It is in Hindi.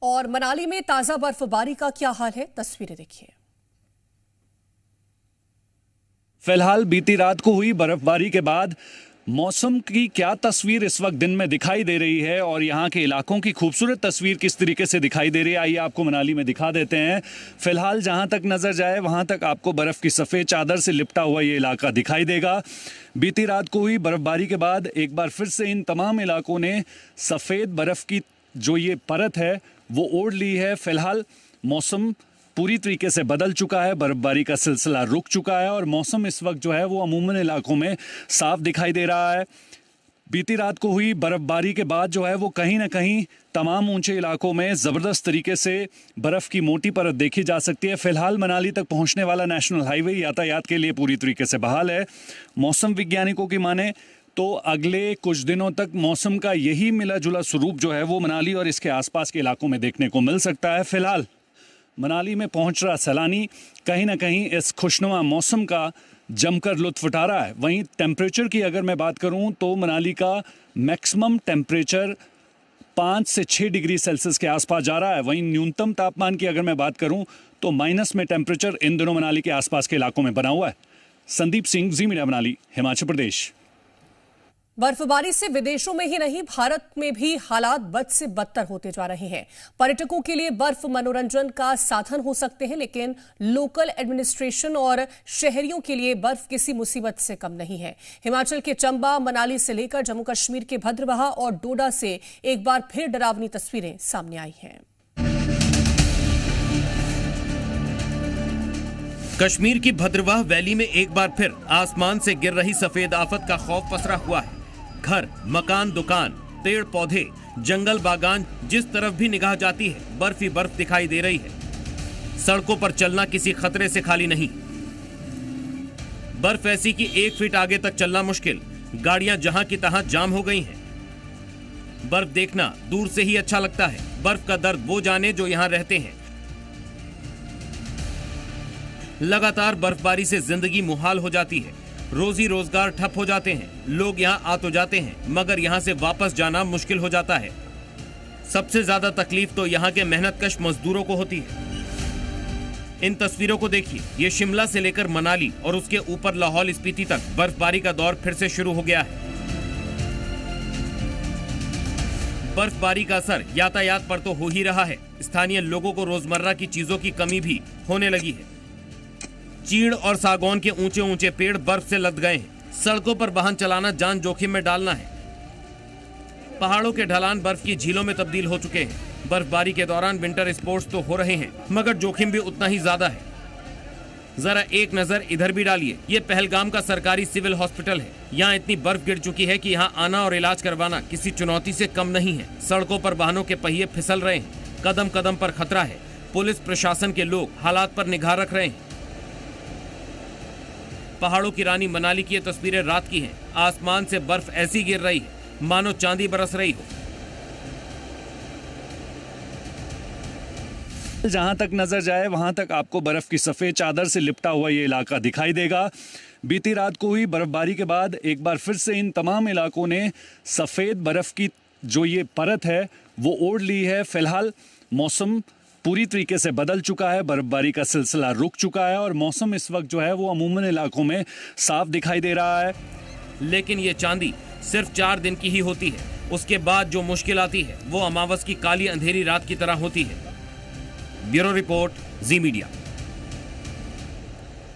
और मनाली में ताजा बर्फबारी का क्या हाल है, तस्वीरें देखिए। फिलहाल बीती रात को हुई बर्फबारी के बाद मौसम की क्या तस्वीर इस वक्त दिन में दिखाई दे रही है और यहाँ के इलाकों की खूबसूरत तस्वीर किस तरीके से दिखाई दे रही है, आइए आपको मनाली में दिखा देते हैं। फिलहाल जहाँ तक नज़र जाए वहाँ तक आपको बर्फ़ की सफ़ेद चादर से लिपटा हुआ ये इलाका दिखाई देगा। बीती रात को हुई बर्फबारी के बाद एक बार फिर से इन तमाम इलाकों ने सफ़ेद बर्फ़ की जो ये परत है वो ओढ़ ली है। फिलहाल मौसम पूरी तरीके से बदल चुका है, बर्फबारी का सिलसिला रुक चुका है और मौसम इस वक्त जो है वो अमूमन इलाकों में साफ दिखाई दे रहा है। बीती रात को हुई बर्फबारी के बाद जो है वो कहीं ना कहीं तमाम ऊंचे इलाकों में ज़बरदस्त तरीके से बर्फ़ की मोटी परत देखी जा सकती है। फिलहाल मनाली तक पहुंचने वाला नेशनल हाईवे यातायात के लिए पूरी तरीके से बहाल है। मौसम वैज्ञानिकों की माने तो अगले कुछ दिनों तक मौसम का यही मिला जुला स्वरूप जो है वो मनाली और इसके आसपास के इलाकों में देखने को मिल सकता है। फिलहाल मनाली में पहुंच रहा सैलानी कहीं ना कहीं इस खुशनुमा मौसम का जमकर लुत्फ उठा रहा है। वहीं टेम्परेचर की अगर मैं बात करूं तो मनाली का मैक्सिमम टेम्परेचर 5 से 6 डिग्री सेल्सियस के आसपास जा रहा है। वहीं न्यूनतम तापमान की अगर मैं बात करूं तो माइनस में टेम्परेचर इन दिनों मनाली के आसपास के इलाकों में बना हुआ है। संदीप सिंह, जी मीडिया, मनाली, हिमाचल प्रदेश। बर्फबारी से विदेशों में ही नहीं, भारत में भी हालात बद से बदतर होते जा रहे हैं। पर्यटकों के लिए बर्फ मनोरंजन का साधन हो सकते हैं, लेकिन लोकल एडमिनिस्ट्रेशन और शहरियों के लिए बर्फ किसी मुसीबत से कम नहीं है। हिमाचल के चंबा, मनाली से लेकर जम्मू कश्मीर के भद्रवाह और डोडा से एक बार फिर डरावनी तस्वीरें सामने आई हैं। कश्मीर की भद्रवाह वैली में एक बार फिर आसमान से गिर रही सफेद आफत का खौफ पसरा हुआ है। घर, मकान, दुकान, पेड़ पौधे, जंगल, बागान, जिस तरफ भी निगाह जाती है बर्फ ही बर्फ दिखाई दे रही है। सड़कों पर चलना किसी खतरे से खाली नहीं। बर्फ ऐसी कि 1 फीट आगे तक चलना मुश्किल। गाड़ियां जहां की तहां जाम हो गई हैं। बर्फ देखना दूर से ही अच्छा लगता है। बर्फ का दर्द वो जाने जो यहां रहते हैं। लगातार बर्फबारी से जिंदगी मुहाल हो जाती है। रोजी रोजगार ठप हो जाते हैं। लोग यहाँ आ तो जाते हैं मगर यहाँ से वापस जाना मुश्किल हो जाता है। सबसे ज्यादा तकलीफ तो यहाँ के मेहनतकश मजदूरों को होती है। इन तस्वीरों को देखिए। ये शिमला से लेकर मनाली और उसके ऊपर लाहौल स्पीति तक बर्फबारी का दौर फिर से शुरू हो गया है। बर्फबारी का असर यातायात पर तो हो ही रहा है। स्थानीय लोगों को रोजमर्रा की चीजों की कमी भी होने लगी है। चीड़ और सागौन के ऊंचे ऊंचे पेड़ बर्फ से लद गए हैं। सड़कों पर वाहन चलाना जान जोखिम में डालना है। पहाड़ों के ढलान बर्फ की झीलों में तब्दील हो चुके हैं। बर्फबारी के दौरान विंटर स्पोर्ट्स तो हो रहे हैं मगर जोखिम भी उतना ही ज्यादा है। जरा एक नजर इधर भी डालिए। ये पहलगाम का सरकारी सिविल हॉस्पिटल है। यहाँ इतनी बर्फ गिर चुकी है कि यहाँ आना और इलाज करवाना किसी चुनौती से कम नहीं है। सड़कों पर वाहनों के पहिए फिसल रहे हैं। कदम कदम पर खतरा है। पुलिस प्रशासन के लोग हालात पर निगाह रख रहे हैं। पहाड़ों की रानी मनाली की ये तस्वीरें रात की हैं। आसमान से बर्फ ऐसी गिर रही है मानो चांदी बरस रही हो। जहां तक नजर जाए वहां तक आपको बर्फ की सफेद चादर से लिपटा हुआ ये इलाका दिखाई देगा। बीती रात को हुई बर्फबारी के बाद एक बार फिर से इन तमाम इलाकों ने सफेद बर्फ की जो ये परत है वो ओढ़ ली है। फिलहाल मौसम पूरी तरीके से बदल चुका है, बर्फबारी का सिलसिला रुक चुका है और मौसम इस वक्त जो है वो अमूमन इलाकों में साफ दिखाई दे रहा है। लेकिन ये चांदी सिर्फ 4 दिन की ही होती है। उसके बाद जो मुश्किल आती है वो अमावस की काली अंधेरी रात की तरह होती है। ब्यूरो रिपोर्ट, जी मीडिया।